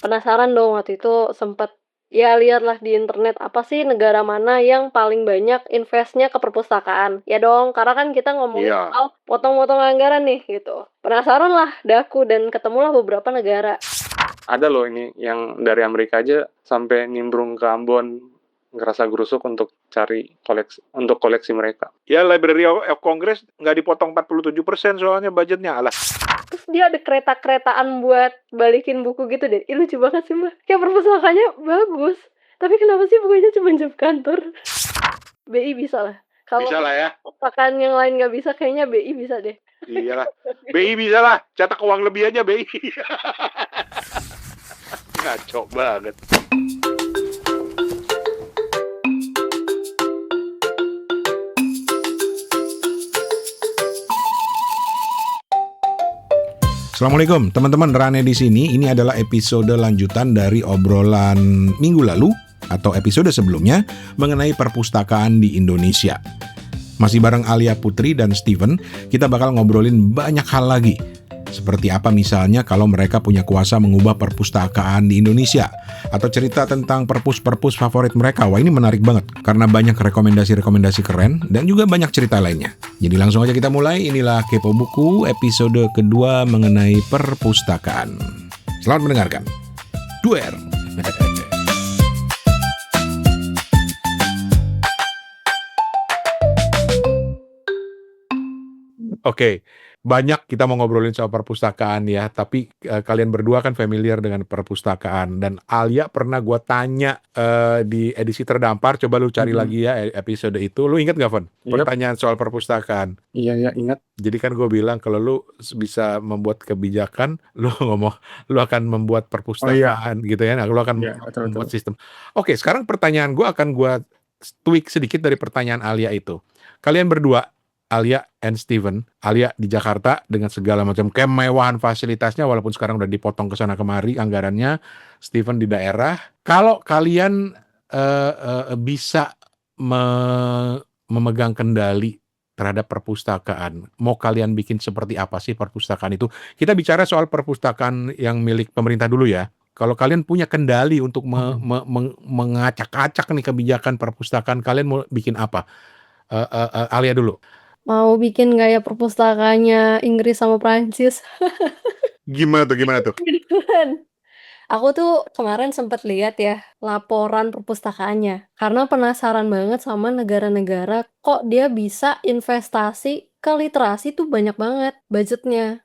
Penasaran dong waktu itu sempet, ya lihatlah di internet, apa sih negara mana yang paling banyak investnya ke perpustakaan. Ya dong, karena kan kita ngomongin Iya. soal potong-potong anggaran nih, gitu. Penasaran lah daku dan ketemulah beberapa negara. Ada loh ini yang dari Amerika aja sampai nimbrung ke Ambon, ngerasa gerusuk untuk cari koleksi mereka. Ya Library of Congress nggak dipotong 47% soalnya budgetnya, alah. Terus dia ada kereta-keretaan buat balikin buku gitu deh. Ih, lucu banget sih, Mbak. Kayak perpustakaannya bagus. Tapi kenapa sih bukunya cuma jam kantor? BI bisa lah. Kalau Bisa lah ya. perpustakaan yang lain nggak bisa, kayaknya BI bisa deh. Iyalah. BI bisa lah, cetak uang lebih aja BI. Ngaco banget. Assalamualaikum teman-teman, Rane di sini. Ini adalah episode lanjutan dari obrolan minggu lalu atau episode sebelumnya mengenai perpustakaan di Indonesia. Masih bareng Alia Putri dan Steven, kita bakal ngobrolin banyak hal lagi. Seperti apa misalnya kalau mereka punya kuasa mengubah perpustakaan di Indonesia, atau cerita tentang perpus-perpus favorit mereka. Wah, ini menarik banget karena banyak rekomendasi-rekomendasi keren dan juga banyak cerita lainnya. Jadi langsung aja kita mulai. Inilah Kepo Buku episode kedua mengenai perpustakaan. Selamat mendengarkan. Duer. Oke, banyak kita mau ngobrolin soal perpustakaan ya, tapi kalian berdua kan familiar dengan perpustakaan, dan Alia pernah gua tanya di edisi terdampar, coba lu cari lagi ya episode itu. Lu inget gak, Von? Yep. Pertanyaan soal perpustakaan. Iya, ingat. Jadi kan gue bilang kalau lu bisa membuat kebijakan, lu akan membuat perpustakaan gitu ya. Nah, lu akan membuat sistem. Oke, sekarang pertanyaan gue akan gue tweak sedikit dari pertanyaan Alia itu. Kalian berdua, Alia and Steven, Alia di Jakarta dengan segala macam kemewahan fasilitasnya, walaupun sekarang udah dipotong ke sana kemari anggarannya. Steven di daerah. Kalau kalian bisa memegang kendali terhadap perpustakaan, mau kalian bikin seperti apa sih perpustakaan itu? Kita bicara soal perpustakaan yang milik pemerintah dulu ya. Kalau kalian punya kendali untuk mengacak-acak nih kebijakan perpustakaan, kalian mau bikin apa? Alia dulu. Mau bikin kayak perpustakaannya Inggris sama Prancis. Gimana tuh? Beneran. Aku tuh kemarin sempet lihat ya laporan perpustakaannya. Karena penasaran banget sama negara-negara kok dia bisa investasi ke literasi tuh banyak banget budgetnya.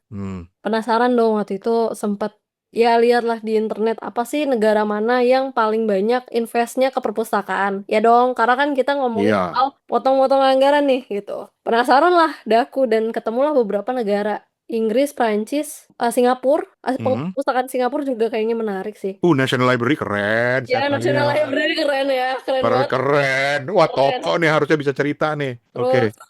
Penasaran dong waktu itu sempet, ya lihatlah di internet, apa sih negara mana yang paling banyak investnya ke perpustakaan. Ya dong, karena kan kita ngomongin soal potong-potong anggaran nih, gitu. Penasaran lah daku dan ketemulah beberapa negara. Inggris, Prancis, Singapura. Perpustakaan Singapura juga kayaknya menarik sih. National Library keren. Ya, National Library keren ya, keren banget. Keren. Wah, Keren. toko nih harusnya bisa cerita nih. Oke. Terus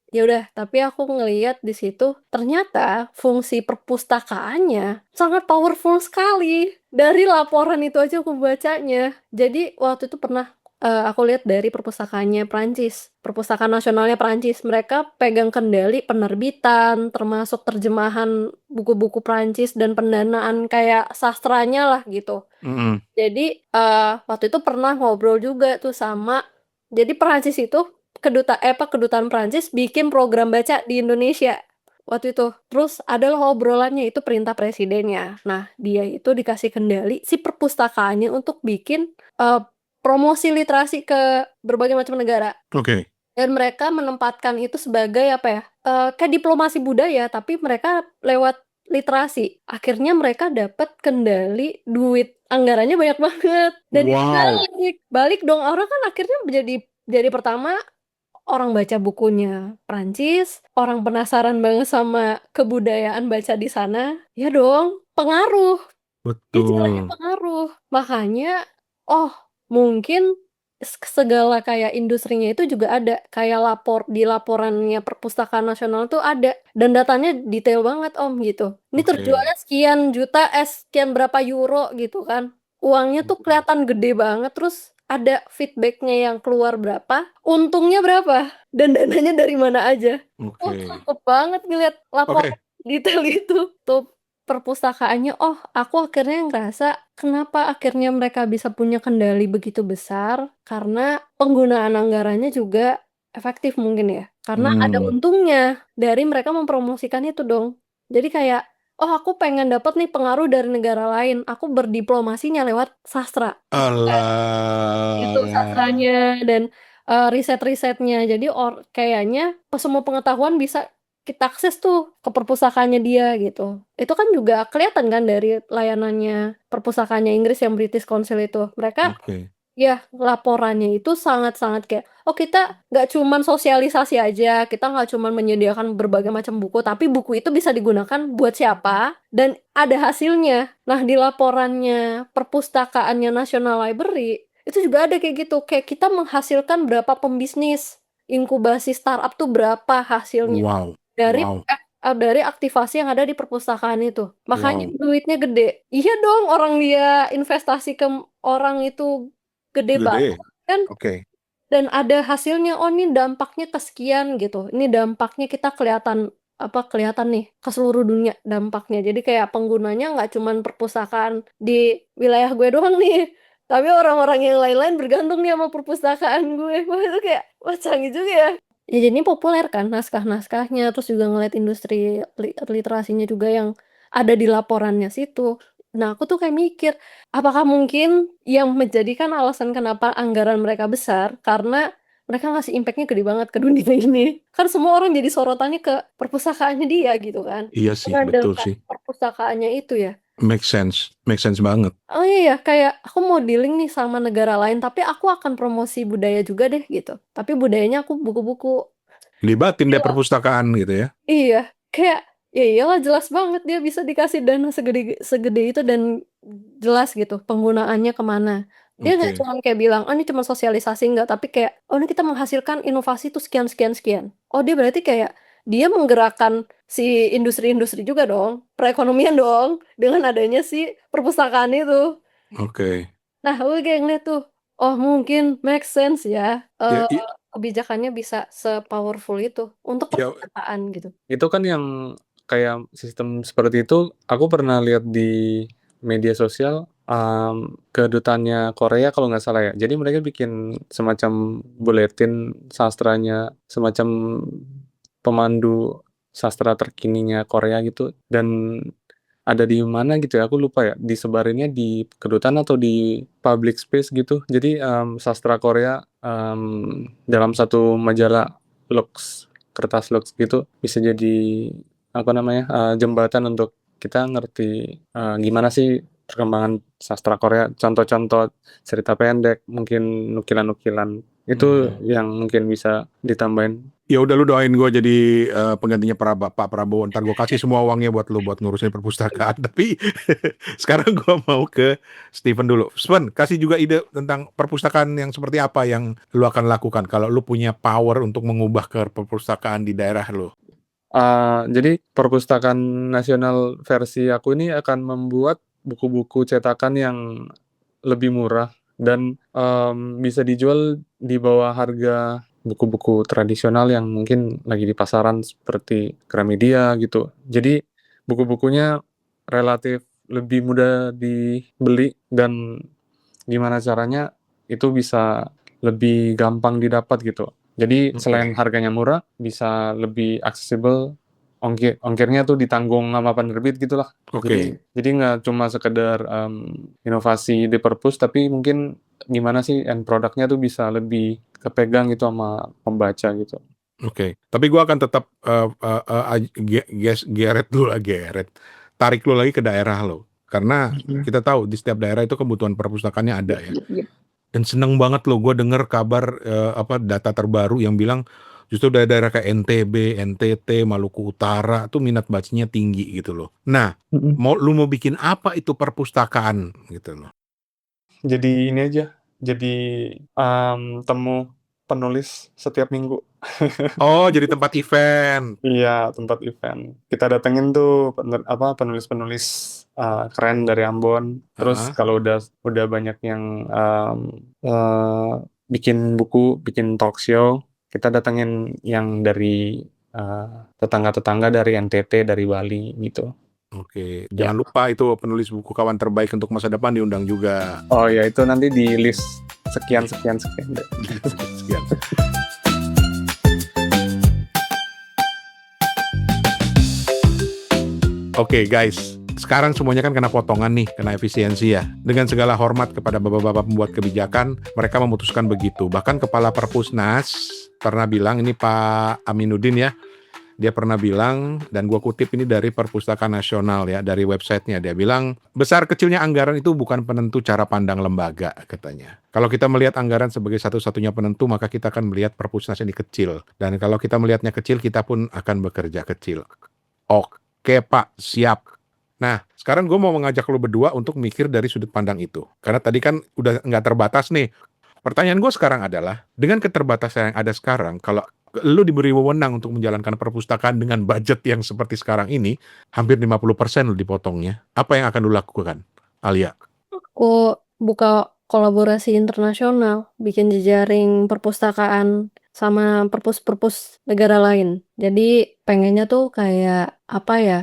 ya udah, tapi aku ngelihat di situ ternyata fungsi perpustakaannya sangat powerful sekali. Dari laporan itu aja aku bacanya. Jadi waktu itu pernah aku lihat dari perpustakaannya Prancis, Perpustakaan Nasionalnya Prancis. Mereka pegang kendali penerbitan, termasuk terjemahan buku-buku Prancis dan pendanaan kayak sastranya lah gitu. Jadi waktu itu pernah ngobrol juga tuh sama, jadi Prancis itu kedutaan Prancis bikin program baca di Indonesia waktu itu. Terus adalah obrolannya itu perintah presidennya. Nah, dia itu dikasih kendali si perpustakaannya untuk bikin promosi literasi ke berbagai macam negara. Oke. Dan mereka menempatkan itu sebagai apa ya? Kayak diplomasi budaya, tapi mereka lewat literasi. Akhirnya mereka dapat kendali duit, anggarannya banyak banget. Dan ini balik dong, orang kan akhirnya jadi pertama orang baca bukunya Prancis, orang penasaran banget sama kebudayaan baca di sana. Ya dong, pengaruh. Istilahnya Betul. pengaruh. Makanya, mungkin segala kayak industrinya itu juga ada. Kayak di laporannya Perpustakaan Nasional tuh ada. Dan datanya detail banget, Om, gitu. Ini terjualnya sekian juta, sekian berapa euro gitu kan. Uangnya tuh kelihatan gede banget. Terus ada feedbacknya yang keluar berapa, untungnya berapa, dan dananya dari mana aja. Cukup banget ngeliat laporan detail itu. Tuh perpustakaannya, oh aku akhirnya ngerasa kenapa akhirnya mereka bisa punya kendali begitu besar, karena penggunaan anggarannya juga efektif mungkin ya. Karena ada untungnya dari mereka mempromosikan itu dong. Jadi kayak, oh aku pengen dapat nih pengaruh dari negara lain, aku berdiplomasinya lewat sastra. Itu Alah. sastranya dan, riset-risetnya. Jadi kayaknya semua pengetahuan bisa kita akses tuh ke perpustakaannya dia gitu. Itu kan juga kelihatan kan dari layanannya perpustakaannya Inggris yang British Council itu. Mereka Oke. ya laporannya itu sangat-sangat kayak, oh kita nggak cuman sosialisasi aja, kita nggak cuman menyediakan berbagai macam buku, tapi buku itu bisa digunakan buat siapa dan ada hasilnya. Nah, di laporannya perpustakaannya National Library, itu juga ada kayak gitu, kayak kita menghasilkan berapa pembisnis, inkubasi startup tuh berapa hasilnya Wow. dari Wow. dari aktivasi yang ada di perpustakaan itu. Makanya Wow. duitnya gede. Iya dong, orang dia investasi ke orang itu gede banget Gede. kan, Oke. dan ada hasilnya, oh ini dampaknya kesekian gitu, ini dampaknya kita kelihatan nih ke seluruh dunia dampaknya. Jadi kayak penggunanya nggak cuman perpustakaan di wilayah gue doang nih, tapi orang-orang yang lain-lain bergantung nih sama perpustakaan gue. Wah itu kayak, wah canggih juga ya. Ya jadinya populer kan naskah-naskahnya, terus juga ngeliat industri literasinya juga yang ada di laporannya situ. Nah aku tuh kayak mikir, apakah mungkin yang menjadikan alasan kenapa anggaran mereka besar, karena mereka ngasih impact-nya gede banget ke dunia ini. Kan semua orang jadi sorotannya ke perpustakaannya dia gitu kan. Iya sih, Karena betul dengan sih. perpustakaannya itu ya. Make sense. Make sense banget. Oh iya, kayak aku mau dealing nih sama negara lain, tapi aku akan promosi budaya juga deh gitu. Tapi budayanya aku buku-buku. Libatin deh Iya. perpustakaan gitu ya. Iya, kayak ya iyalah jelas banget dia bisa dikasih dana segede segede itu dan jelas gitu penggunaannya kemana. Dia nggak Oke. cuman kayak bilang, "Oh ini cuma sosialisasi," nggak, tapi kayak, "Oh ini kita menghasilkan inovasi tuh sekian sekian sekian." Oh dia berarti kayak dia menggerakkan si industri-industri juga dong, perekonomian dong, dengan adanya si perpustakaan itu. Oke. Nah aku kayak ngeliat tuh, oh mungkin make sense ya, Ya, kebijakannya bisa se-powerful itu untuk ya, perpustakaan gitu. Itu kan yang kayak sistem seperti itu aku pernah lihat di media sosial, kedutaannya Korea kalau nggak salah ya. Jadi mereka bikin semacam buletin sastranya, semacam pemandu sastra terkininya Korea gitu, dan ada di mana gitu ya, aku lupa ya, disebarinnya di kedutaan atau di public space gitu. Jadi, sastra Korea, dalam satu majalah Lux, kertas Lux gitu, bisa jadi, apa namanya, jembatan untuk kita ngerti, gimana sih perkembangan sastra Korea, contoh-contoh cerita pendek, mungkin nukilan-nukilan, itu yang mungkin bisa ditambahin. ya udah lu doain gue jadi penggantinya Pak Prabowo. Ntar gue kasih semua uangnya buat lu buat ngurusin perpustakaan. Tapi sekarang gue mau ke Steven dulu. Steven, kasih juga ide tentang perpustakaan yang seperti apa yang lu akan lakukan kalau lu punya power untuk mengubah ke perpustakaan di daerah lu. Jadi perpustakaan nasional versi aku ini akan membuat buku-buku cetakan yang lebih murah dan, bisa dijual di bawah harga buku-buku tradisional yang mungkin lagi di pasaran seperti Gramedia gitu. Jadi buku-bukunya relatif lebih mudah dibeli dan gimana caranya itu bisa lebih gampang didapat gitu. Jadi selain harganya murah, bisa lebih aksesibel, ongkirnya tuh ditanggung sama penerbit gitulah. Oke. Jadi nggak cuma sekedar, inovasi di perpus, tapi mungkin gimana sih end product-nya tuh bisa lebih kepegang gitu sama pembaca gitu. Oke. Tapi gue akan tetap geret dulu lah, tarik lu lagi ke daerah lo. Karena kita tahu di setiap daerah itu kebutuhan perpustakaannya ada ya. Dan seneng banget loh gue denger kabar data terbaru yang bilang justru daerah-daerah kayak NTB, NTT, Maluku Utara tuh minat bacanya tinggi gitu loh. Nah, lu mau bikin apa itu perpustakaan gitu loh. Jadi ini aja, jadi, temu penulis setiap minggu. Oh, jadi tempat event. Iya, tempat event. Kita datengin tuh penulis-penulis, keren dari Ambon. Terus Heeh. kalau udah banyak yang, bikin buku, bikin talk show, kita datengin yang dari, tetangga-tetangga dari NTT, dari Bali gitu. Oke, Ya. jangan lupa itu penulis buku kawan terbaik untuk masa depan diundang juga. Oh ya, itu nanti di list sekian. Sekian. Oke guys, sekarang semuanya kan kena potongan nih, kena efisiensi ya. Dengan segala hormat kepada bapak-bapak pembuat kebijakan, mereka memutuskan begitu. Bahkan Kepala Perpusnas pernah bilang, ini Pak Aminuddin ya, dia pernah bilang, dan gua kutip ini dari Perpustakaan Nasional ya, dari websitenya, dia bilang, besar kecilnya anggaran itu bukan penentu cara pandang lembaga, katanya. Kalau kita melihat anggaran sebagai satu-satunya penentu, maka kita akan melihat Perpusnas ini kecil. Dan kalau kita melihatnya kecil, kita pun akan bekerja kecil. Oke Pak, siap. Nah, sekarang gue mau mengajak lo berdua untuk mikir dari sudut pandang itu. Karena tadi kan udah nggak terbatas nih. Pertanyaan gue sekarang adalah, dengan keterbatasan yang ada sekarang, kalau lo diberi wewenang untuk menjalankan perpustakaan dengan budget yang seperti sekarang ini, hampir 50% lo dipotongnya. Apa yang akan lo lakukan, Alia? Aku buka kolaborasi internasional, bikin jejaring perpustakaan sama perpus-perpus negara lain. Jadi pengennya tuh kayak apa ya?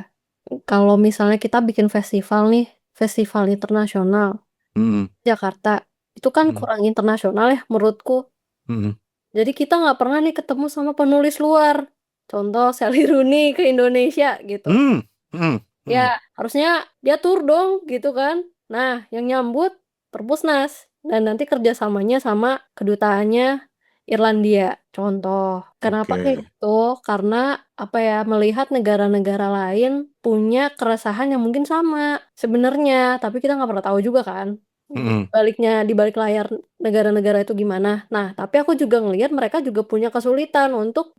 Kalau misalnya kita bikin festival nih, festival internasional Mm-mm, Jakarta, itu kan mm-mm, kurang internasional ya menurutku. mm-mm, Jadi kita nggak pernah nih ketemu sama penulis luar. Contoh Sally Rooney ke Indonesia gitu. mm, mm, mm. Ya, harusnya dia tur dong gitu kan. Nah, yang nyambut Perpusnas dan nanti kerjasamanya sama kedutaannya Irlandia. Contoh. Kenapa kayak Oke. gitu? Karena apa ya, melihat negara-negara lain punya keresahan yang mungkin sama sebenarnya, tapi kita nggak pernah tahu juga kan. Mm-mm, Baliknya di balik layar negara-negara itu gimana. Nah, tapi aku juga ngelihat mereka juga punya kesulitan untuk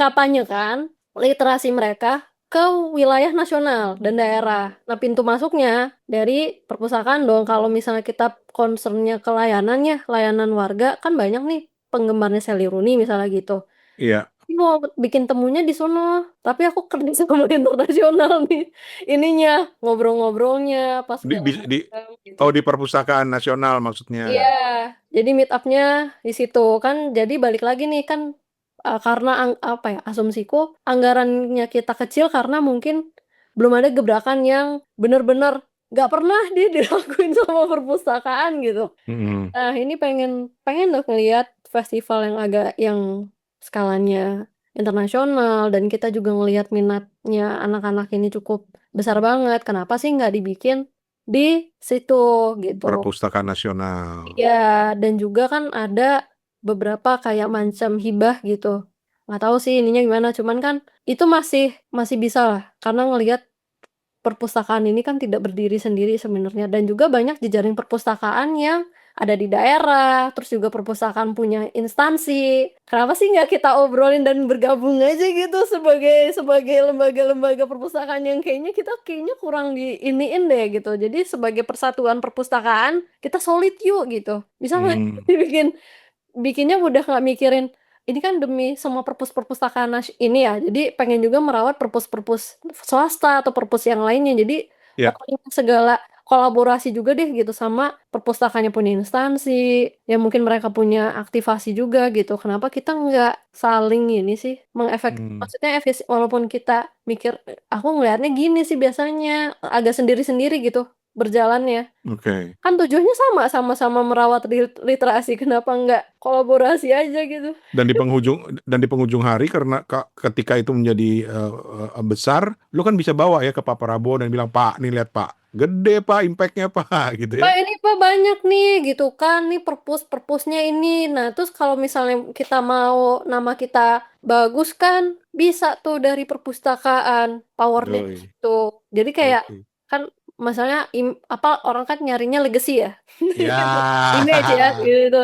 mengkampanyekan literasi mereka ke wilayah nasional dan daerah. Nah, pintu masuknya dari perpustakaan dong. Kalau misalnya kita concernnya ke layanannya, layanan warga, kan banyak nih penggemarnya Sally Rooney misalnya gitu. Iya. Mau bikin temunya di sono, tapi aku kerja sama internasional nih. Ininya, ngobrol-ngobrolnya, pas Di, segala di, di, macam gitu. oh, di Perpustakaan Nasional Iya, maksudnya. jadi meet up-nya di situ kan. Jadi balik lagi nih kan karena apa ya, asumsiku anggarannya kita kecil karena mungkin belum ada gebrakan yang bener-bener nggak pernah dia dilakuin sama perpustakaan gitu. Mm-mm. Nah, ini pengen pengen loh ngeliat festival yang agak yang skalanya internasional dan kita juga ngelihat minatnya anak-anak ini cukup besar banget. Kenapa sih nggak dibikin di situ gitu? Perpustakaan Nasional. Ya, dan juga kan ada beberapa kayak macam hibah gitu. Nggak tahu sih ininya gimana, cuman kan itu masih masih bisa lah, karena ngelihat perpustakaan ini kan tidak berdiri sendiri sebenarnya, dan juga banyak jejaring perpustakaan yang ada di daerah, terus juga perpustakaan punya instansi. Kenapa sih nggak kita obrolin dan bergabung aja gitu sebagai sebagai lembaga-lembaga perpustakaan yang kayaknya kurang di iniin deh gitu. Jadi sebagai persatuan perpustakaan kita solid yuk gitu. Bisa nggak Hmm. bikinnya udah nggak mikirin ini kan demi semua perpustakaan ini ya, jadi pengen juga merawat perpus swasta atau perpus yang lainnya. Jadi Ya. pokoknya segala kolaborasi juga deh gitu sama perpustakaannya punya instansi, ya mungkin mereka punya aktivasi juga gitu. Kenapa kita nggak saling ini sih Hmm. maksudnya walaupun kita mikir aku ngelihatnya gini sih biasanya agak sendiri-sendiri gitu berjalannya. Oke. Kan tujuannya sama-sama merawat literasi, kenapa nggak kolaborasi aja gitu? Dan di penghujung hari karena ketika itu menjadi besar, lu kan bisa bawa ya ke Pak Prabowo dan bilang, Pak, nih lihat Pak, gede Pak, impactnya Pak, gitu Pak ya. ini Pak banyak nih gitu kan, nih perpusnya ini. Nah terus kalau misalnya kita mau nama kita bagus kan, bisa tuh dari perpustakaan, powernya di Yoi. situ. Jadi kayak Oke. kan masalahnya apa orang kan nyarinya legacy ya, Ya. image ya gitu.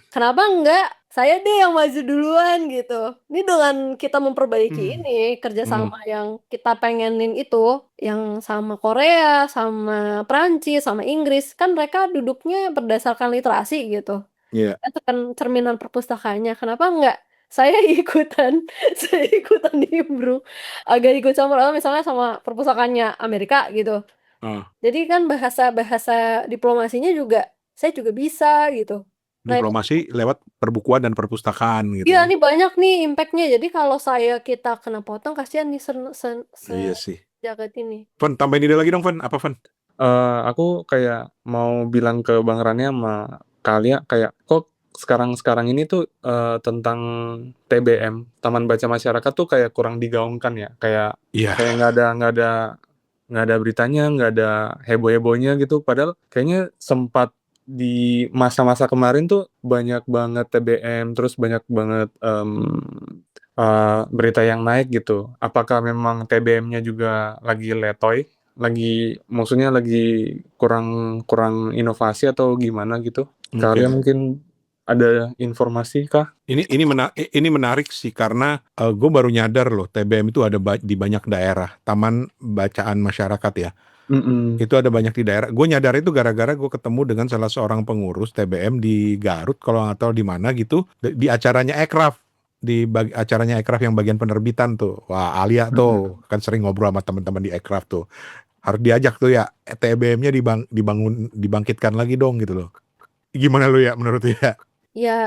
Kenapa enggak saya deh yang maju duluan gitu. Ini dengan kita memperbaiki Hmm. ini Hmm. kerjasama yang kita pengenin itu, yang sama Korea, sama Prancis, sama Inggris, kan mereka duduknya berdasarkan literasi gitu. Iya. Itu kan cerminan perpustakaannya. Kenapa enggak saya ikutan, saya ikutan nimbrung, agak ikut campur misalnya sama perpustakaannya Amerika gitu. Ah, Jadi kan bahasa-bahasa diplomasinya juga saya juga bisa gitu. Nah, diplomasi lewat perbukuan dan perpustakaan gitu iya ya. nih banyak nih impact-nya. Jadi kalau kita kena potong kasihan nih Iya sih. jagat ini. Fen, tambahin ide lagi dong, Fen. Apa, Fen? Aku kayak mau bilang ke Bang Rania sama Kalia kayak kok sekarang ini tuh tentang TBM Taman Baca Masyarakat tuh kayak kurang digaungkan ya, kayak Iya. nggak ada beritanya, nggak ada heboh-hebohnya gitu. Padahal kayaknya sempat di masa-masa kemarin tuh banyak banget TBM, terus banyak banget berita yang naik gitu. Apakah memang TBM-nya juga lagi letoy? Maksudnya lagi kurang kurang inovasi atau gimana gitu? Oke. Kalian mungkin ada informasi kah? Ini menarik sih karena gue baru nyadar loh TBM itu ada di banyak daerah, Taman Bacaan Masyarakat ya. Mm-mm. Itu ada banyak di daerah. Gue nyadar itu gara-gara gue ketemu dengan salah seorang pengurus TBM di Garut kalau nggak tahu di mana gitu, di acaranya Ekraf, acaranya Ekraf yang bagian penerbitan tuh. Wah, Alia tuh kan sering ngobrol sama teman-teman di Ekraf tuh. Harus diajak tuh ya, TBM-nya dibangkitkan lagi dong gitu loh. Gimana lu ya menurut lu ya? Ya,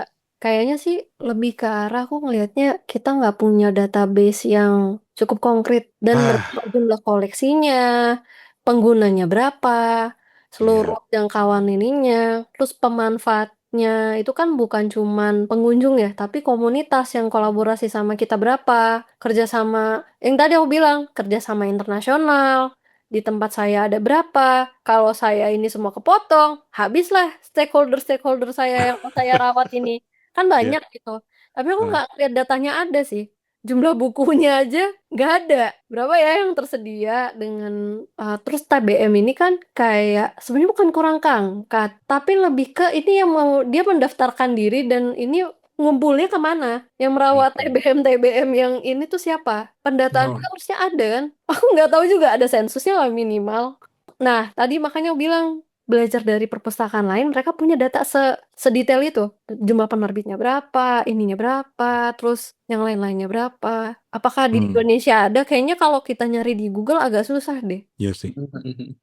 kayaknya sih lebih ke arah aku ngelihatnya kita nggak punya database yang cukup konkret dan Ah, berapa jumlah koleksinya, penggunanya berapa, iya. seluruh jangkauan ininya, terus pemanfaatnya itu kan bukan cuman pengunjung ya, tapi komunitas yang kolaborasi sama kita berapa, kerjasama, yang tadi aku bilang, kerjasama internasional, di tempat saya ada berapa, kalau saya ini semua kepotong, habislah stakeholder-stakeholder saya yang saya rawat ini. Kan Iya. banyak gitu. Tapi aku Nah, nggak lihat datanya ada sih. Jumlah bukunya aja nggak ada. Berapa ya yang tersedia dengan terus TBM ini kan kayak sebenarnya bukan kurang kangkat, tapi lebih ke ini yang mau dia mendaftarkan diri dan ini ngumpulnya kemana? Yang merawat oke. TBM yang ini tuh siapa? Pendataan Oh, kan harusnya ada kan? Aku nggak tahu juga ada sensusnya lah minimal. Nah, tadi makanya aku bilang belajar dari perpustakaan lain, mereka punya data sedetail itu. Jumlah penerbitnya berapa, ininya berapa, terus yang lain-lainnya berapa. Apakah di hmm, Indonesia ada? Kayaknya kalau kita nyari di Google agak susah deh. iya sih.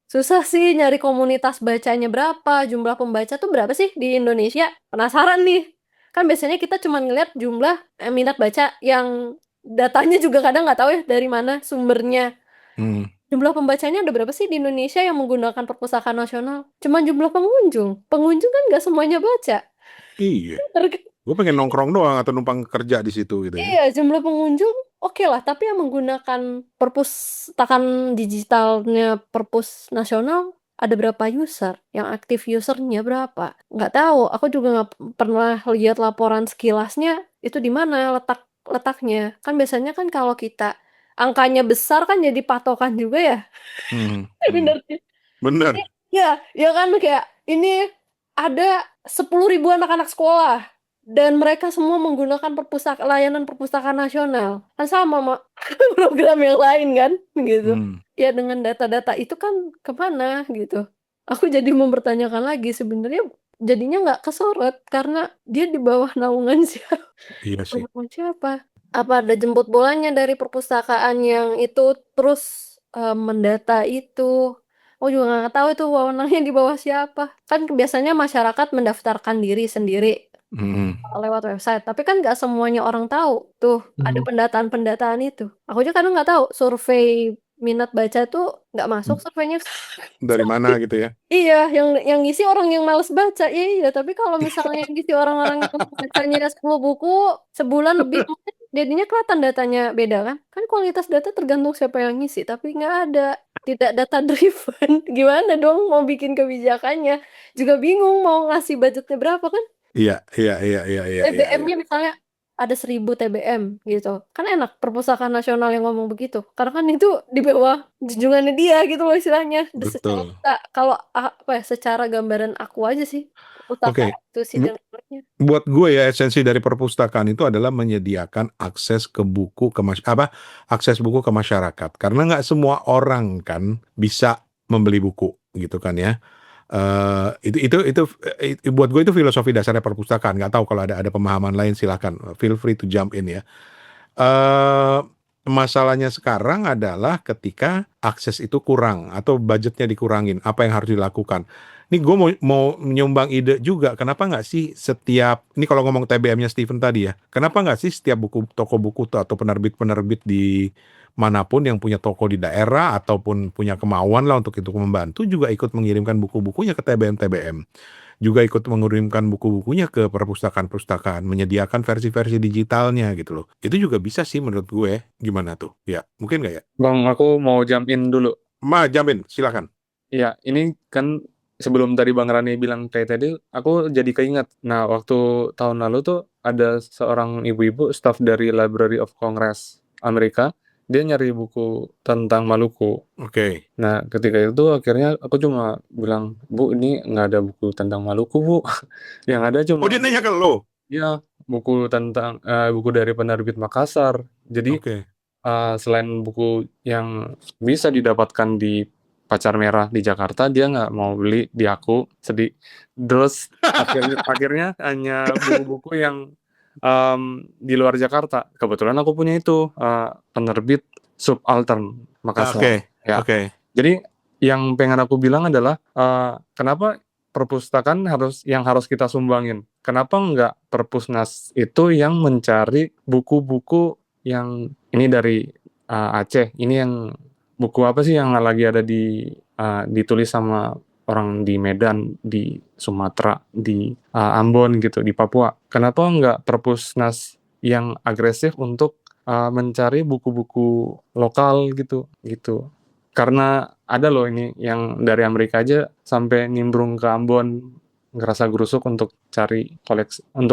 Susah sih nyari komunitas bacanya berapa, jumlah pembaca tuh berapa sih di Indonesia? Penasaran nih. Kan biasanya kita cuma ngeliat jumlah minat baca yang datanya juga kadang nggak tahu ya dari mana sumbernya. Hmm, Jumlah pembacanya ada berapa sih di Indonesia yang menggunakan perpustakaan nasional? Cuma jumlah pengunjung. Pengunjung kan nggak semuanya baca. iya. Gue pengen nongkrong doang atau numpang kerja di situ gitu ya. Iya, jumlah pengunjung oke lah, tapi yang menggunakan perpustakaan digitalnya perpus nasional ada berapa user? Yang aktif usernya berapa? Nggak tahu, aku juga nggak pernah lihat laporan sekilasnya itu di mana letaknya. Kan biasanya kan kalau kita angkanya besar kan jadi patokan juga ya. Hmm, hmm. Bener sih. Bener. Ya, ya kan kayak ini ada 10.000 anak-anak sekolah dan mereka semua menggunakan layanan perpustakaan nasional. Kan sama program yang lain kan gitu. Hmm, Ya dengan data-data itu kan kemana gitu. Aku jadi mempertanyakan lagi sebenarnya jadinya nggak kesorot karena dia di bawah naungan siapa? iya sih. Naungan siapa? Apa ada jemput bolanya dari perpustakaan yang itu terus mendata itu? Oh juga nggak tahu itu wewenangnya di bawah siapa. Kan biasanya masyarakat mendaftarkan diri sendiri Hmm, lewat website. Tapi kan nggak semuanya orang tahu tuh ada Hmm. pendataan-pendataan itu. Aku aja kadang nggak tahu survei minat baca tuh nggak masuk surveinya. dari mana gitu ya? Iya, yang ngisi orang yang males baca. Iya, iya, tapi kalau misalnya yang ngisi orang-orang yang bacanya 10 buku sebulan lebih mungkin jadinya kelihatan datanya beda kan? Kan kualitas data tergantung siapa yang ngisi, tapi nggak ada. Tidak data driven. Gimana dong mau bikin kebijakannya? Juga bingung mau ngasih budgetnya berapa kan? Iya, iya, iya, iya, iya, iya, iya. TBM-nya misalnya ada 1.000 TBM gitu. Kan enak perpustakaan nasional yang ngomong begitu. Karena kan itu di bawah junjungannya dia gitu loh istilahnya. Secara Betul. kalau apa ya secara gambaran aku aja sih perpustakaan Oke. itu sih Bu- dengarnya. Buat gue ya esensi dari perpustakaan itu adalah menyediakan akses ke buku akses buku ke masyarakat. Karena nggak semua orang kan bisa membeli buku gitu kan ya. Buat gue itu filosofi dasarnya perpustakaan. Nggak tahu kalau ada pemahaman lain silahkan feel free to jump in ya. eh Masalahnya sekarang adalah ketika akses itu kurang atau budgetnya dikurangin, apa yang harus dilakukan? Ini gue mau menyumbang ide juga, kenapa nggak sih ini kalau ngomong TBM-nya Steven tadi ya, kenapa nggak sih setiap toko buku atau penerbit-penerbit di manapun yang punya toko di daerah ataupun punya kemauan lah untuk itu membantu juga ikut mengirimkan buku-bukunya ke TBM-TBM. Juga ikut mengirimkan buku-bukunya ke perpustakaan-perpustakaan, menyediakan versi-versi digitalnya gitu loh. Itu juga bisa sih menurut gue. Gimana tuh? Ya, mungkin nggak ya? Bang, aku mau jump in dulu. Jamin, silakan. Ya, ini kan sebelum tadi Bang Rani bilang kayak tadi, aku jadi keinget. Nah, waktu tahun lalu tuh ada seorang ibu-ibu staff dari Library of Congress Amerika. Dia nyari buku tentang Maluku. Oke. Nah, ketika itu akhirnya aku cuma bilang, Bu, ini nggak ada buku tentang Maluku, Bu. Yang ada Oh, cuma dia nanya ke lo? ya buku tentang buku dari penerbit Makassar. Jadi Oke. selain buku yang bisa didapatkan di Pacar Merah di Jakarta, dia nggak mau beli di aku, sedih. Terus akhirnya hanya buku-buku yang di luar Jakarta. Kebetulan aku punya itu penerbit Subaltern Makassar. Oke. Ya. Oke. Jadi yang pengen aku bilang adalah kenapa perpustakaan harus kita sumbangin? Kenapa nggak Perpusnas itu yang mencari buku-buku yang ini dari Aceh, ini yang buku apa sih yang lagi ada ditulis sama orang di Medan, di Sumatera, di Ambon gitu, di Papua. Kenapa nggak Perpusnas yang agresif untuk mencari buku-buku lokal gitu? Karena ada loh ini yang dari Amerika aja sampai nimbrung ke Ambon, ngerasa gerusuk untuk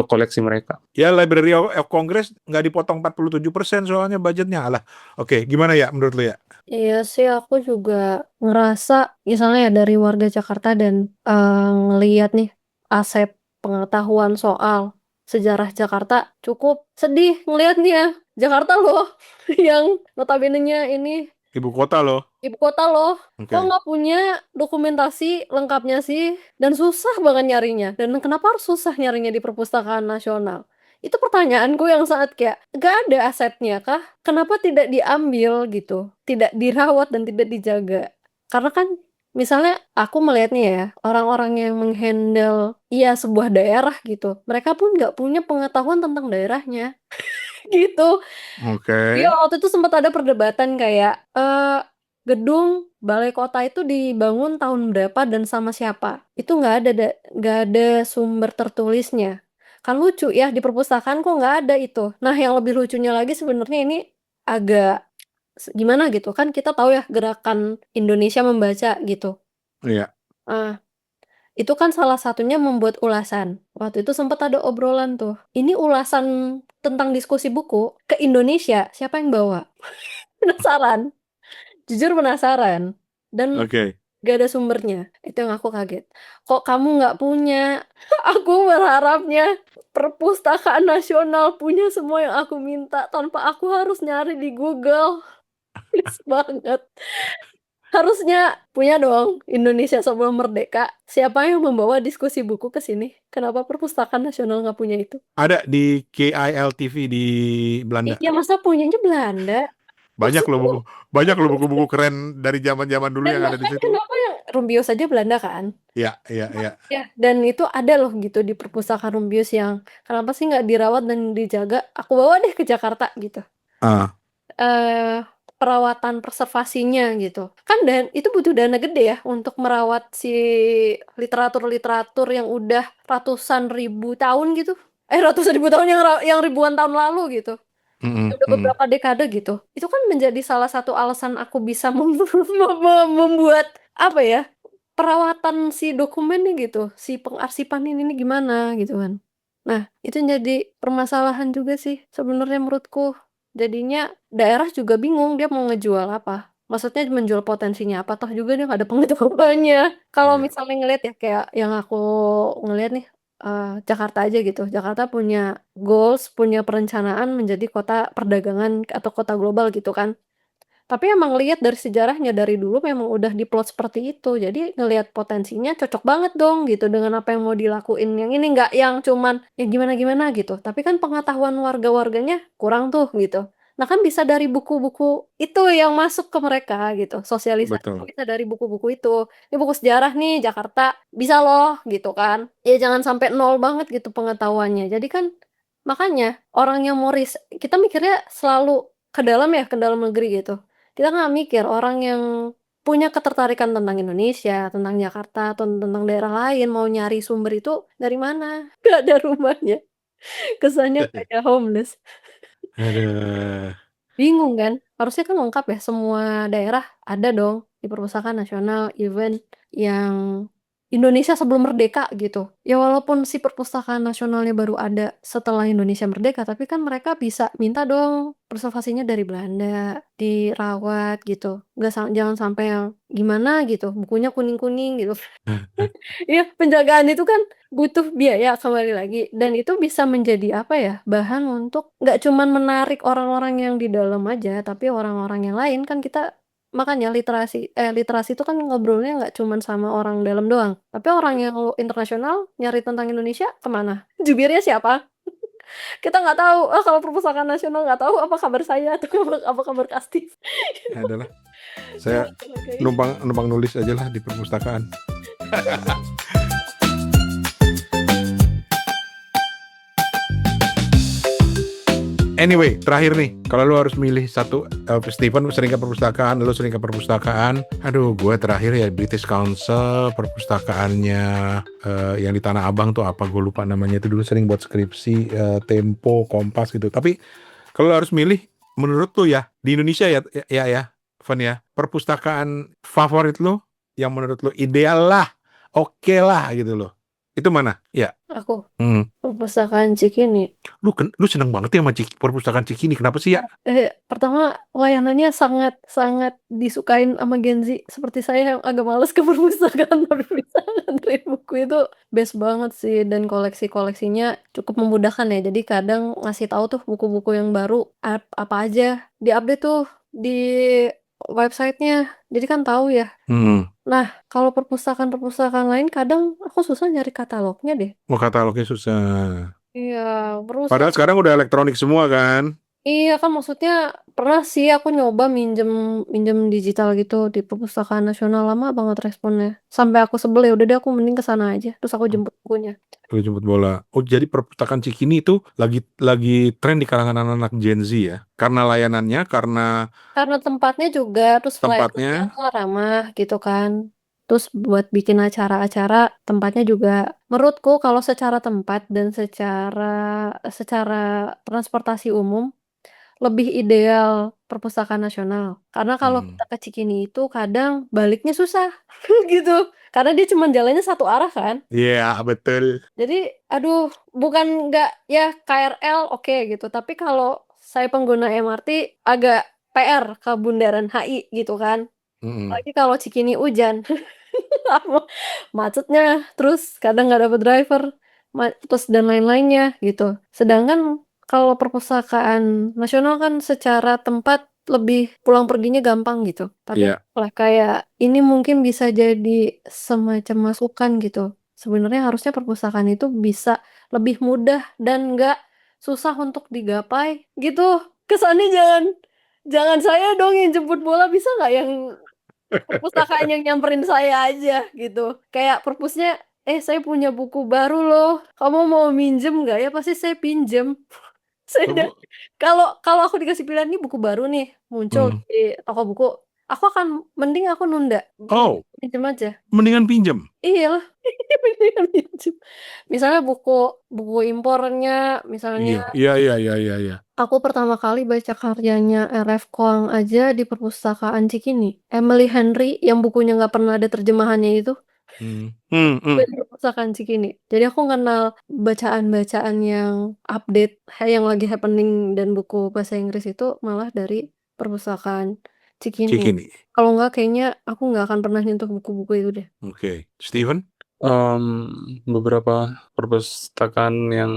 koleksi mereka. Ya, Library of Congress nggak dipotong 47% soalnya budgetnya. Alah. Oke, gimana ya menurut lo ya? Iya sih, aku juga ngerasa misalnya ya dari warga Jakarta dan ngeliat nih aset pengetahuan soal sejarah Jakarta cukup sedih ngelihatnya. Jakarta loh yang notabene-nya ini Ibu kota lo. ibu kota loh. Oke. Kok nggak punya dokumentasi lengkapnya sih? Dan susah banget nyarinya. Dan kenapa harus susah nyarinya di Perpustakaan Nasional? Itu pertanyaanku yang saat kayak, gak ada asetnya kah? Kenapa tidak diambil gitu? Tidak dirawat dan tidak dijaga? Karena kan misalnya aku melihatnya ya, orang-orang yang menghandle sebuah daerah gitu, mereka pun nggak punya pengetahuan tentang daerahnya gitu. Oke. Iya, waktu itu sempat ada perdebatan kayak gedung balai kota itu dibangun tahun berapa dan sama siapa. Itu nggak ada sumber tertulisnya. Kan lucu ya, di perpustakaan kok nggak ada itu. Nah, yang lebih lucunya lagi sebenarnya ini agak gimana gitu kan, kita tahu ya gerakan Indonesia membaca gitu. Iya. Ah, itu kan salah satunya membuat ulasan. Waktu itu sempat ada obrolan tuh. Ini ulasan tentang diskusi buku ke Indonesia, siapa yang bawa? Penasaran. Jujur penasaran. Dan Oke. gak ada sumbernya. Itu yang aku kaget. Kok kamu nggak punya? Aku berharapnya Perpustakaan Nasional punya semua yang aku minta tanpa aku harus nyari di Google. Please banget. Harusnya punya dong Indonesia sebelum merdeka. Siapa yang membawa diskusi buku ke sini? Kenapa Perpustakaan Nasional nggak punya itu? Ada di KILTV di Belanda. Iya, masa punyanya Belanda? Banyak loh Maksudku, buku-buku keren dari zaman-zaman dulu dan yang ada di bahkan situ. kenapa yang Rumbius saja Belanda kan? Iya, iya, iya. Ya, dan itu ada loh gitu di perpustakaan Rumbius yang kenapa sih nggak dirawat dan dijaga? Aku bawa deh ke Jakarta gitu. Ah, eh Perawatan preservasinya gitu. Kan dan itu butuh dana gede ya untuk merawat si literatur-literatur yang udah ratusan ribu tahun gitu. Ratusan ribu tahun yang ribuan tahun lalu gitu. Udah beberapa dekade gitu. Itu kan menjadi salah satu alasan aku bisa membuat apa ya? Perawatan si dokumennya gitu, si pengarsipan ini gimana gitu kan. Nah, itu jadi permasalahan juga sih sebenarnya menurutku. Jadinya daerah juga bingung dia mau ngejual apa. Maksudnya menjual potensinya apa, toh juga dia nggak ada pengetahuannya. Kalau iya. misalnya ngeliat ya kayak yang aku ngeliat nih, Jakarta aja gitu. Jakarta punya goals, punya perencanaan menjadi kota perdagangan atau kota global gitu kan. Tapi emang lihat dari sejarahnya dari dulu memang udah diplot seperti itu. Jadi ngelihat potensinya cocok banget dong gitu dengan apa yang mau dilakuin. Yang ini nggak yang cuman ya gimana-gimana gitu. Tapi kan pengetahuan warga-warganya kurang tuh gitu. Nah kan bisa dari buku-buku itu yang masuk ke mereka gitu. Sosialisasi Betul. bisa dari buku-buku itu. Ini buku sejarah nih Jakarta bisa loh gitu kan. Ya jangan sampai nol banget gitu pengetahuannya. Jadi kan makanya orang yang mau kita mikirnya selalu ke dalam ya, ke dalam negeri gitu. Kita nggak mikir orang yang punya ketertarikan tentang Indonesia, tentang Jakarta, atau tentang daerah lain mau nyari sumber itu dari mana? Nggak ada rumahnya. Kesannya kayak homeless. Aduh. Bingung kan? Harusnya kan lengkap ya, semua daerah ada dong di perpustakaan nasional, even yang Indonesia sebelum merdeka gitu. Ya walaupun si perpustakaan nasionalnya baru ada setelah Indonesia merdeka, tapi kan mereka bisa minta dong preservasinya dari Belanda, dirawat gitu. Jangan sampai yang gimana gitu, bukunya kuning-kuning gitu. Iya, penjagaan itu kan butuh biaya kembali lagi, dan itu bisa menjadi apa ya, bahan untuk nggak cuman menarik orang-orang yang di dalam aja, tapi orang-orang yang lain kan kita makanya literasi itu kan ngobrolnya nggak cuman sama orang dalam doang, tapi orang yang internasional nyari tentang Indonesia kemana? Jubirnya siapa? Kita nggak tahu. Kalau perpustakaan nasional nggak tahu apa kabar saya atau apa kabar Kasti. Ya adalah. Saya numpang nulis aja lah di perpustakaan. Anyway, terakhir nih, kalau lu harus milih satu, Steven sering ke perpustakaan, lu sering ke perpustakaan. Aduh, gue terakhir ya British Council, perpustakaannya yang di Tanah Abang tuh apa, gue lupa namanya, itu dulu sering buat skripsi, Tempo, Kompas gitu. Tapi kalau lu harus milih, menurut lu ya, di Indonesia ya, Van ya, perpustakaan favorit lu, yang menurut lu ideal lah, oke lah gitu loh. Itu mana? Ya. Aku Hmm. perpustakaan Cikini. Lu seneng banget ya sama perpustakaan Cikini. Kenapa sih ya? Pertama, layanannya sangat sangat disukain sama Gen Z. Seperti saya yang agak males ke perpustakaan tapi bisa nganterin buku, itu best banget sih, dan koleksinya cukup memudahkan ya. Jadi kadang ngasih tahu tuh buku-buku yang baru apa aja diupdate tuh di websitenya. Jadi kan tahu ya. Nah, kalau perpustakaan lain kadang aku susah nyari katalognya deh. Mau katalognya susah. Iya, terus Padahal sekarang udah elektronik semua kan? iya kan, maksudnya pernah sih aku nyoba minjem digital gitu di perpustakaan nasional, lama banget responnya. Sampai aku sebel, ya udah deh aku mending ke sana aja. Terus aku jemput bukunya. Lu jemput bola. Oh, jadi perpustakaan Cikini itu lagi tren di kalangan anak-anak Gen Z ya? Karena layanannya, karena Karena tempatnya juga, terus tempatnya. layanannya ramah gitu kan. Terus buat bikin acara-acara, tempatnya juga menurutku kalau secara tempat dan secara transportasi umum lebih ideal perpustakaan nasional. Karena kalau kita ke Cikini itu kadang baliknya susah gitu. Karena dia cuma jalannya satu arah kan. Iya, betul. Jadi aduh, bukan nggak ya, KRL oke gitu. Tapi kalau saya pengguna MRT agak PR ke Bundaran HI gitu kan. Lagi kalau Cikini hujan. Macetnya, terus kadang nggak dapet driver, terus dan lain-lainnya gitu. Sedangkan kalau perpustakaan nasional kan secara tempat lebih pulang perginya gampang gitu. Tapi Iya. lah kayak ini mungkin bisa jadi semacam masukan gitu. Sebenarnya harusnya perpustakaan itu bisa lebih mudah dan nggak susah untuk digapai gitu. Kesannya jangan saya dong yang jemput bola, bisa nggak yang perpustakaan yang nyamperin saya aja gitu. Kayak perpusnya, saya punya buku baru loh, kamu mau minjem nggak? Ya pasti saya pinjem. Saya udah, kalau aku dikasih pilihan nih buku baru nih muncul di toko buku, aku akan mending aku nunda, pinjem aja. Mendingan pinjem. Iya lah, mendingan pinjem. Misalnya buku impornya, misalnya. Iya. Aku pertama kali baca karyanya R.F. Kuang aja di perpustakaan Cikini. Emily Henry yang bukunya nggak pernah ada terjemahannya itu. Di perpustakaan Cikini. Jadi aku kenal bacaan-bacaan yang update, yang lagi happening dan buku bahasa Inggris itu malah dari perpustakaan Cikini. Kalau nggak, kayaknya aku nggak akan pernah nyentuh buku-buku itu deh. Oke. Steven? Beberapa perpustakaan yang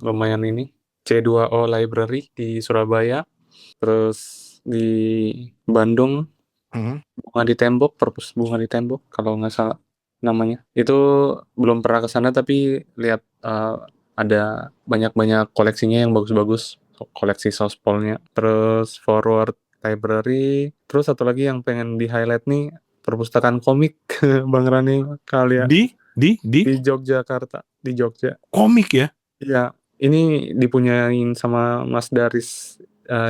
lumayan ini, C2O Library di Surabaya, terus di Bandung, Bunga di Tembok, perpus Bunga di Tembok kalau nggak salah namanya. Itu belum pernah ke sana tapi lihat ada banyak koleksinya yang bagus-bagus, koleksi sospolnya. Terus Forward Library, terus satu lagi yang pengen di-highlight nih, perpustakaan komik Bang Rani kalian. Di Yogyakarta, di Jogja. Komik ya? Iya, ini dipunyain sama Mas Daris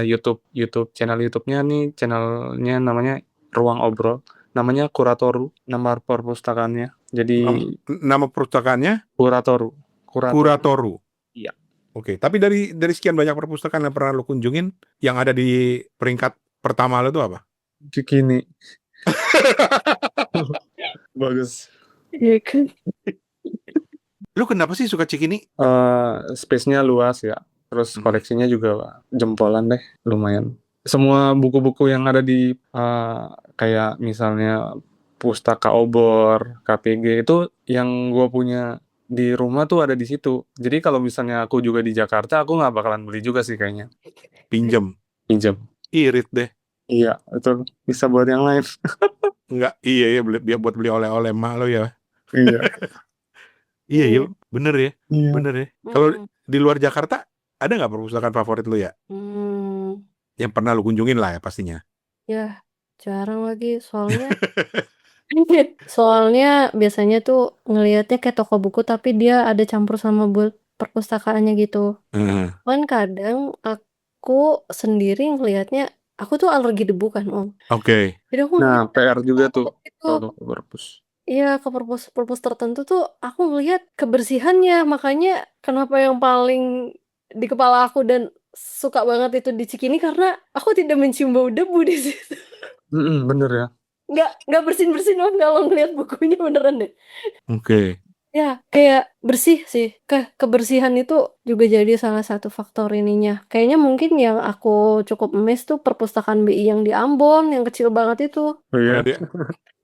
YouTube channel YouTube-nya nih, channelnya namanya Ruang Obrol, namanya Kuratoru, nama perpustakaannya. Jadi Nama perpustakaannya Kuratoru. Kuratoru. Iya. Oke, tapi dari sekian banyak perpustakaan yang pernah lo kunjungin, yang ada di peringkat pertama lo itu apa? Cikini. Bagus. Iya kan? Lu kenapa sih suka Cikini? Space-nya luas ya. Terus koleksinya juga jempolan deh, lumayan. Semua buku-buku yang ada di kayak misalnya Pustaka Obor, KPG itu yang gue punya di rumah tuh ada di situ. Jadi kalau misalnya aku juga di Jakarta, aku nggak bakalan beli juga sih kayaknya. Pinjem. Irit deh. Iya, itu bisa buat yang lain. Enggak, iya buat beli oleh-oleh emak lo ya. Iya. Iya, bener ya. Iya. Bener ya. Kalau di luar Jakarta, ada nggak perpustakaan favorit lo ya? Yang pernah lo kunjungin lah ya pastinya. Ya, jarang lagi soalnya biasanya tuh ngelihatnya kayak toko buku tapi dia ada campur sama buat perpustakaannya gitu. Kan kadang aku sendiri ngelihatnya, aku tuh alergi debu kan Om. Oke. Jadi aku Nah, PR juga tuh itu kalau ke perpus. iya ke perpus tertentu tuh aku ngelihat kebersihannya, makanya kenapa yang paling di kepala aku dan suka banget itu di Cikini karena aku tidak mencium bau debu di situ. Bener ya. Nggak bersin Om kalau ngelihat bukunya beneran deh. Oke. Ya, kayak bersih sih. Kebersihan itu juga jadi salah satu faktor ininya. Kayaknya mungkin yang aku cukup amazed tuh perpustakaan BI yang di Ambon, yang kecil banget itu. Oh iya.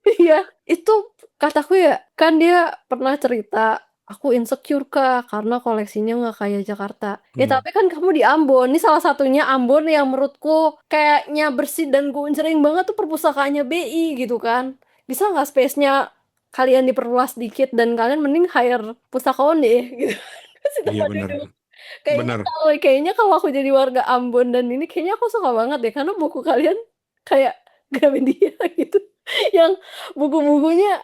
Iya, itu kataku ya, kan dia pernah cerita, aku insecure Kak, karena koleksinya nggak kayak Jakarta. Ya tapi kan kamu di Ambon, ini salah satunya Ambon yang menurutku kayaknya bersih dan kuncering banget tuh perpustakaannya BI gitu kan. Bisa nggak space-nya kalian diperluas dikit dan kalian mending hire pustakawan deh gitu. Iya bener. Kayaknya kalau aku jadi warga Ambon dan ini kayaknya aku suka banget deh karena buku kalian kayak Gramedia gitu. Yang buku-bukunya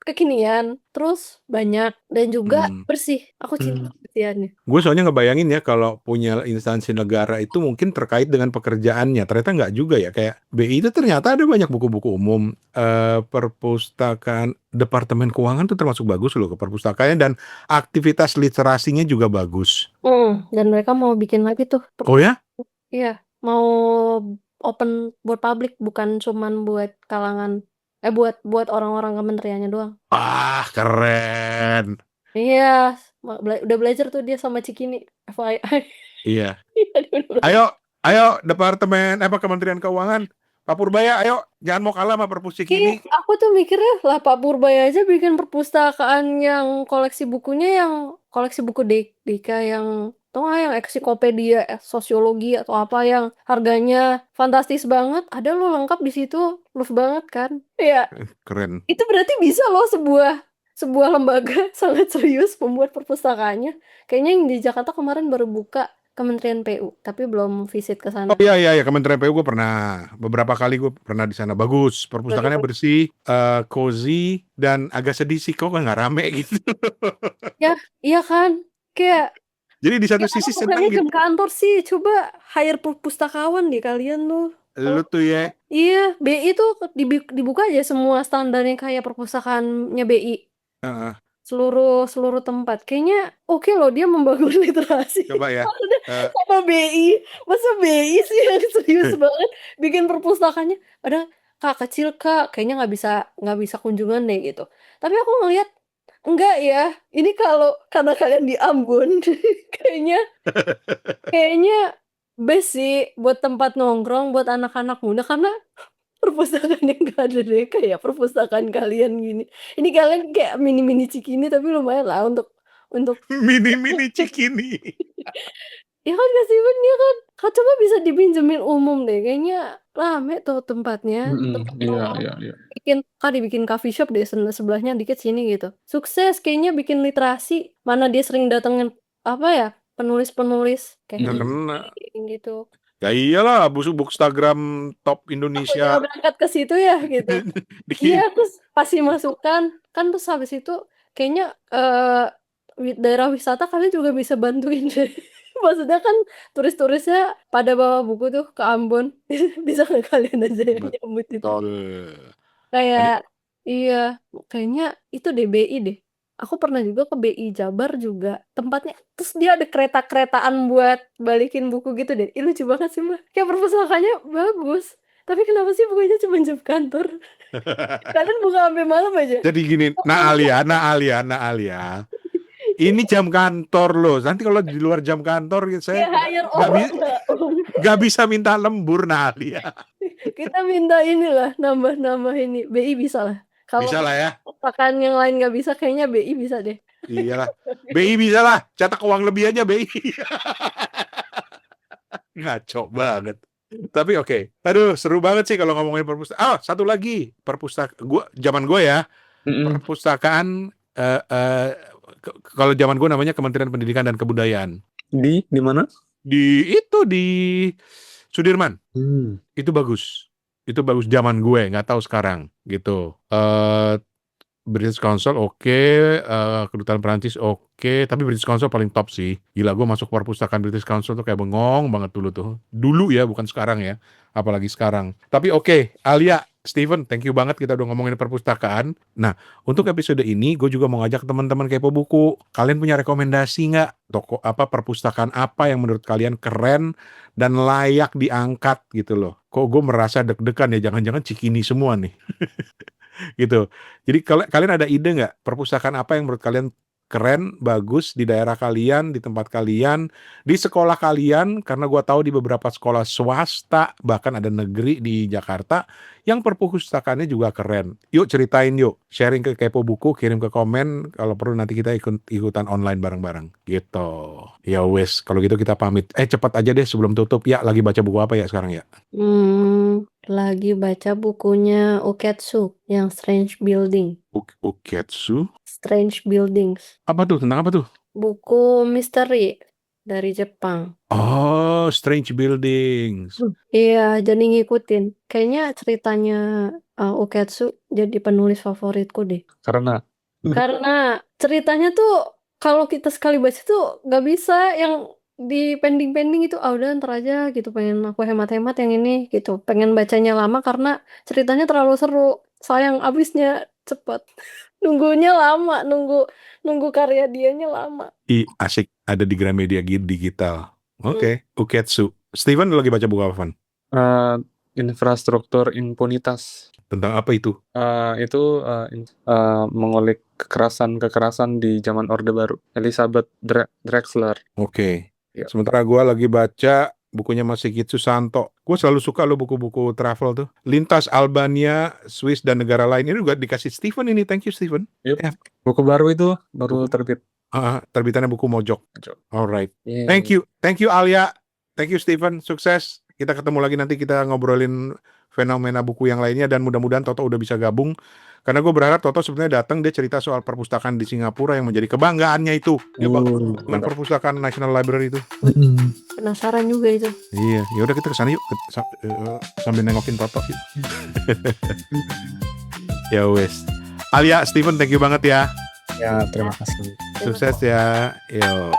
kekinian, terus banyak dan juga bersih. Aku cinta kebersihannya. Gue soalnya ngebayangin ya kalau punya instansi negara itu mungkin terkait dengan pekerjaannya. Ternyata nggak juga ya. Kayak BI itu ternyata ada banyak buku-buku umum. Perpustakaan, Departemen Keuangan tuh termasuk bagus loh ke perpustakaannya. Dan aktivitas literasinya juga bagus. Dan mereka mau bikin lagi tuh. Oh ya? Iya, mau open buat publik, bukan cuman buat kalangan, buat orang-orang kementeriannya doang. Ah, keren. Iya, udah belajar tuh dia sama Cikini, FYI. Iya. Ayo Kementerian Keuangan, Pak Purbaya, ayo jangan mau kalah sama perpus Cikini. Aku tuh mikirnya lah Pak Purbaya aja bikin perpustakaan yang koleksi bukunya yang koleksi buku Deka yang tau gak yang ensiklopedia sosiologi atau apa yang harganya fantastis banget, ada lo lengkap di situ, luas banget kan? Iya. Keren. Itu berarti bisa loh sebuah lembaga sangat serius membuat perpustakaannya. Kayaknya yang di Jakarta kemarin baru buka Kementerian PU, tapi belum visit ke sana. Oh iya, Kementerian PU gue pernah beberapa kali gue pernah di sana. Bagus, perpustakaannya bersih, cozy dan agak sedih sih kok nggak rame gitu. Ya, iya kan? Kayak jadi di satu sisi senang gitu. Jam kantor sih, coba hire pustakawan deh kalian tuh. Lu tuh ya. Iya, BI tuh dibuka aja semua standarnya kayak perpustakaannya BI. Seluruh tempat. Kayaknya oke loh dia membangun literasi. Coba ya. Sama BI. Masa BI sih yang serius banget bikin perpustakaannya. Ada Kak kecil Kak, kayaknya nggak bisa kunjungan deh gitu. Tapi aku ngelihat enggak ya. Ini karena kalian di Ambon kayaknya best sih buat tempat nongkrong buat anak-anak muda karena perpustakaan yang gak ada deh kayak perpustakaan kalian gini. Ini kalian kayak mini-mini Cikini tapi lumayan lah untuk mini Cikini. Ya kan kasihan ya kan. Coba bisa dipinjemin umum deh. Kayaknya rame tuh tempatnya. Iya. Dibikin coffee shop deh sebelahnya dikit sini gitu. Sukses kayaknya bikin literasi. Mana dia sering datengin apa ya penulis-penulis kayak gitu. Ya iyalah, Bookstagram top Indonesia. Aku berangkat ke situ ya gitu. Iya, terus pasti masukan kan terus habis itu kayaknya daerah wisata kalian juga bisa bantuin deh Maksudnya kan turis-turisnya pada bawa buku tuh ke Ambon. Bisa nggak kalian aja yang nyambut itu? Betul. Kayak iya, kayaknya itu deh BI deh. Aku pernah juga ke BI Jabar juga tempatnya. Terus dia ada kereta-keretaan buat balikin buku gitu deh. Ih, lucu banget sih Mbak. Kayak perpustakaannya bagus. Tapi kenapa sih bukunya cuma jam kantor? Kalian buka sampai malam aja. Jadi gini, Alia. Ini jam kantor loh. Nanti kalau di luar jam kantor saya hire nggak bisa minta lembur Alia. Kita minta inilah nambah ini BI bisa lah. Kalau Bisa lah ya. perpustakaan yang lain nggak bisa, kayaknya BI bisa deh. Iyalah. BI bisa lah. Cetak uang lebih aja BI. Ngaco banget. Tapi oke. Aduh, seru banget sih kalau ngomongin perpustakaan. Satu lagi. Zaman gue ya. Perpustakaan kalau zaman gue namanya Kementerian Pendidikan dan Kebudayaan. Di mana? Di Sudirman. Itu bagus zaman gue, nggak tahu sekarang gitu. British Council oke, Kedutaan Perancis oke, tapi British Council paling top sih. Gila, gue masuk perpustakaan British Council tuh kayak bengong banget dulu tuh. Dulu ya, bukan sekarang ya. Apalagi sekarang. Tapi oke, Alia, Steven, thank you banget kita udah ngomongin perpustakaan. Nah, untuk episode ini gue juga mau ngajak teman-teman kepo buku. Kalian punya rekomendasi nggak? Toko perpustakaan apa yang menurut kalian keren dan layak diangkat gitu loh. Kok gue merasa deg-degan ya, jangan-jangan Cikini semua nih. Gitu. Jadi kalian ada ide nggak perpustakaan apa yang menurut kalian keren, bagus di daerah kalian, di tempat kalian, di sekolah kalian? Karena gue tahu di beberapa sekolah swasta, bahkan ada negeri di Jakarta yang perpustakaannya juga keren. Yuk ceritain yuk, sharing ke Kepo Buku, kirim ke komen. Kalau perlu nanti kita ikutan online bareng-bareng. Gitu. Ya wes, kalau gitu kita pamit. Cepat aja deh sebelum tutup ya. Lagi baca buku apa ya sekarang ya? Lagi baca bukunya Uketsu yang Strange Building. Uketsu? Strange Buildings. Apa tuh? Tentang apa tuh? Buku misteri dari Jepang. Oh, Strange Buildings. Iya, jadi ngikutin. Kayaknya ceritanya Uketsu jadi penulis favoritku deh. Karena Ceritanya tuh kalau kita sekali baca tuh nggak bisa yang di pending itu, udah ntar aja gitu, pengen aku hemat-hemat yang ini gitu, pengen bacanya lama karena ceritanya terlalu seru, sayang abisnya cepet. Nunggunya lama, nunggu karya dianya lama. Asik, ada di Gramedia Digital. Oke. Uketsu. Steven lagi baca buku apa, Van? Infrastruktur Impunitas. Tentang apa itu? Itu mengulik kekerasan di zaman Orde Baru. Elizabeth Drexler. Oke. Ya. Sementara gue lagi baca bukunya Masihitsu Santo. Gue selalu suka lo buku-buku travel tuh. Lintas Albania, Swiss, dan negara lain. Ini juga dikasih Steven ini. Thank you, Steven. Yep. Buku baru itu baru terbit. Terbitannya buku Mojok. Alright. Yeah. Thank you Alia. Thank you Steven. Sukses. Kita ketemu lagi nanti, kita ngobrolin fenomena buku yang lainnya, dan mudah-mudahan Toto udah bisa gabung. Karena gue berharap Toto sebenarnya datang, dia cerita soal perpustakaan di Singapura yang menjadi kebanggaannya itu. Dengan perpustakaan National Library itu. Penasaran juga itu. Iya, ya udah kita kesana yuk, sambil nengokin Toto. Ya wes. Alia, Steven, thank you banget ya. Ya, terima kasih. Sukses ya. Yo.